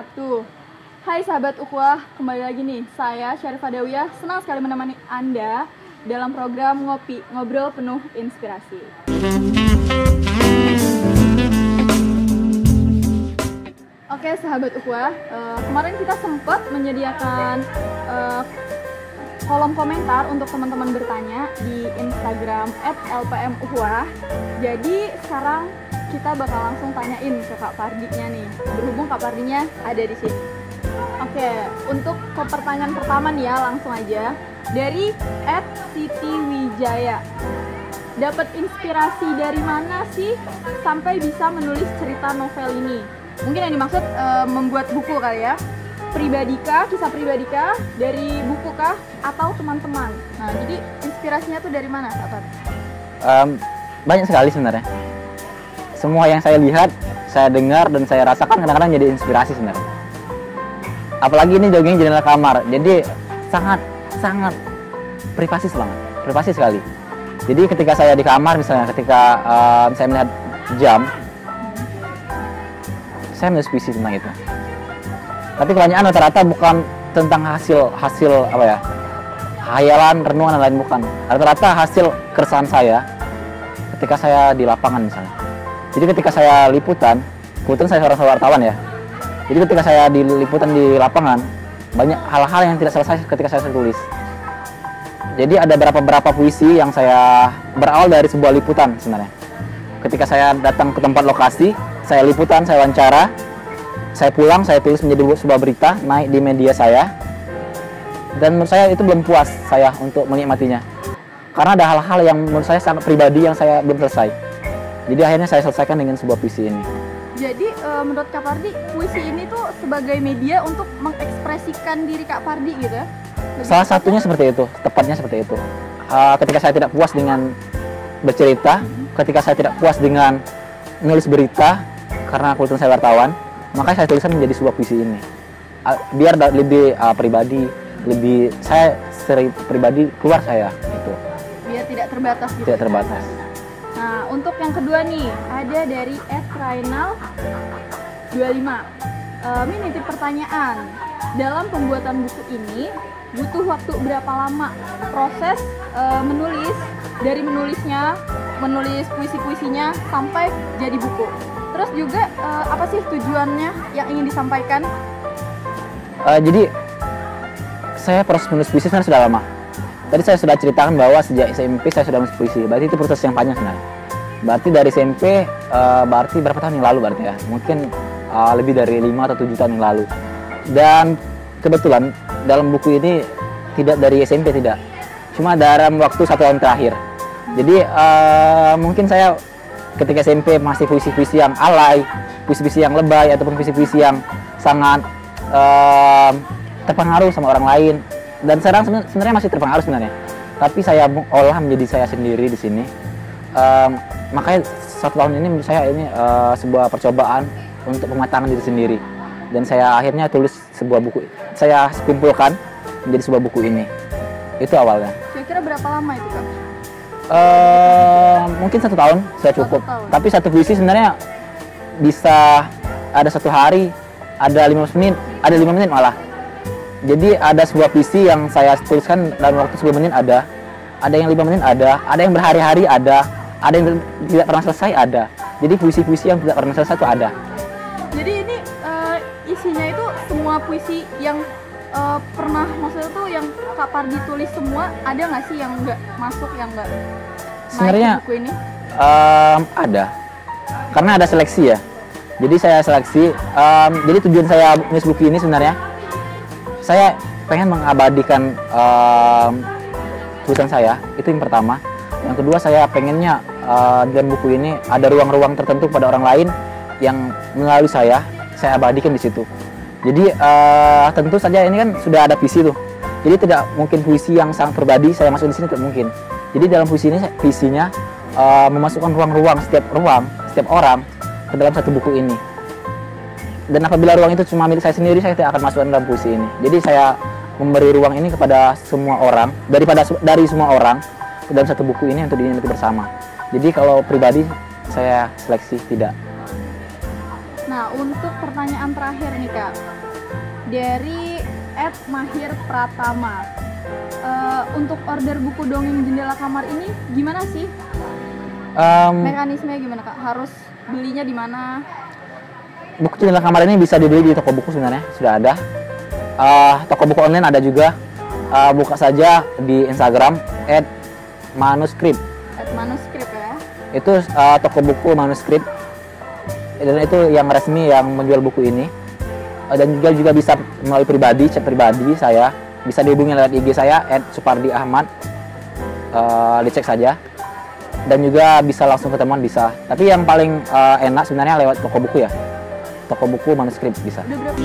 wabarakatuh. Hai sahabat Ukhuwah, kembali lagi nih. Saya Syarifah Dawiyah, senang sekali menemani Anda dalam program Ngopi, Ngobrol Penuh Inspirasi. Oke sahabat Ukhuwah, kemarin kita sempat menyediakan kolom komentar untuk teman-teman bertanya di Instagram @lpmukhuwah. Jadi sekarang kita bakal langsung tanyain ke Kak Pardinya nih, berhubung Kak Pardinya ada di sini. Oke, untuk ke pertanyaan pertama nih ya, langsung aja dari @sitiwijaya. Dapat inspirasi dari mana sih sampai bisa menulis cerita novel ini? Mungkin yang dimaksud membuat buku kali ya. Pribadikah, kisah pribadikah, dari buku kah, atau teman-teman? Nah, jadi inspirasinya tuh dari mana, Kak Pardi? Banyak sekali sebenarnya. Semua yang saya lihat, saya dengar, dan saya rasakan kadang-kadang jadi inspirasi sebenarnya. Apalagi ini jogging jendela kamar, jadi sangat privasi banget, privasi sekali. Jadi ketika saya di kamar misalnya, ketika saya melihat jam, saya menulis puisi tentang itu. Tapi kebanyakan rata-rata bukan tentang hasil apa ya, khayalan, renungan dan lain, bukan. Rata-rata hasil keresahan saya ketika saya di lapangan misalnya. Jadi ketika saya liputan, kebetulan saya seorang wartawan ya. Jadi ketika saya di liputan di lapangan, banyak hal-hal yang tidak selesai ketika saya tulis. Jadi ada beberapa puisi yang saya berawal dari sebuah liputan sebenarnya. Ketika saya datang ke tempat lokasi, saya liputan, saya wawancara, saya pulang, saya tulis menjadi sebuah berita, naik di media saya. Dan menurut saya itu belum puas saya untuk menikmatinya. Karena ada hal-hal yang menurut saya sangat pribadi yang saya belum selesai. Jadi akhirnya saya selesaikan dengan sebuah puisi ini. Jadi menurut Kak Pardi, puisi ini tuh sebagai media untuk mengekspresikan diri Kak Pardi gitu ya? Salah satunya seperti itu, tepatnya seperti itu. Ketika saya tidak puas dengan bercerita, ketika saya tidak puas dengan menulis berita, karena kebetulan saya wartawan, maka saya tuliskan menjadi sebuah puisi ini. Biar lebih pribadi, lebih saya seri pribadi keluar saya itu. Biar tidak terbatas gitu. Tidak terbatas. Nah, untuk yang kedua nih, ada dari @rainal25. Ini nitip pertanyaan. Dalam pembuatan buku ini, butuh waktu berapa lama proses menulis, dari menulis puisi-puisinya sampai jadi buku? Terus juga apa sih tujuannya yang ingin disampaikan? Jadi saya proses menulis puisi sebenarnya sudah lama. Tadi saya sudah ceritakan bahwa sejak SMP saya sudah menulis puisi. Berarti itu proses yang panjang sebenarnya. Berarti dari SMP berarti berapa tahun yang lalu berarti ya? Mungkin lebih dari 5 atau 7 tahun yang lalu. Dan kebetulan dalam buku ini tidak dari SMP, tidak. Cuma dalam waktu 1 tahun terakhir. Jadi mungkin saya ketika SMP masih puisi-puisi yang alay, puisi-puisi yang lebay, ataupun puisi-puisi yang sangat terpengaruh sama orang lain. Dan sekarang sebenarnya masih terpengaruh sebenarnya. Tapi saya olah menjadi saya sendiri di sini. Makanya 1 tahun ini menurut saya ini sebuah percobaan untuk pematangan diri sendiri. Dan saya akhirnya tulis sebuah buku. Saya kumpulkan menjadi sebuah buku ini. Itu awalnya. Kira-kira berapa lama itu, Kak? Mungkin 1 tahun saya cukup. 1 tahun. Tapi satu puisi sebenarnya bisa ada 1 hari, ada 15 menit, ada 5 menit malah. Jadi ada sebuah puisi yang saya tuliskan dalam waktu 10 menit ada yang 5 menit ada yang berhari-hari ada yang tidak pernah selesai ada. Jadi puisi-puisi yang tidak pernah selesai itu ada. Jadi ini isinya itu semua puisi yang pernah, maksudnya tuh yang Kak Pardi tulis semua, ada nggak sih yang nggak masuk, yang nggak sebenarnya naik ke buku ini? Ada, karena ada seleksi ya. Jadi saya seleksi. Jadi tujuan saya menulis buku ini sebenarnya, saya pengen mengabadikan tulisan saya, itu yang pertama. Yang kedua, saya pengennya dalam buku ini ada ruang-ruang tertentu pada orang lain yang melalui saya abadikan di situ. Jadi tentu saja ini kan sudah ada puisi tuh. Jadi tidak mungkin puisi yang sangat pribadi saya masuk di sini, tidak mungkin. Jadi dalam puisi ini puisinya memasukkan ruang-ruang setiap orang ke dalam satu buku ini. Dan apabila ruang itu cuma milik saya sendiri, saya tidak akan masukkan dalam puisi ini. Jadi saya memberi ruang ini kepada semua orang, dari semua orang ke dalam satu buku ini untuk dinikmati bersama. Jadi kalau pribadi saya seleksi tidak. Nah, untuk pertanyaan terakhir nih Kak, dari @mahir pratama. Untuk order buku dongeng Jendela Kamar ini gimana sih? Mekanismenya gimana Kak? Harus belinya di mana? Buku Jendela Kamar ini bisa dibeli di toko buku sebenarnya, sudah ada. Toko buku online ada juga. Buka saja di Instagram @manuskrip. @manuskrip ya. Itu toko buku manuskrip, dan itu yang resmi yang menjual buku ini. Dan juga bisa melalui pribadi, chat pribadi saya, bisa dihubungi lewat IG saya @supardiahmad. Dicek saja, dan juga bisa langsung ketemuan bisa. Tapi yang paling enak sebenarnya lewat toko buku ya, toko buku manuskrip bisa. Udah berapa?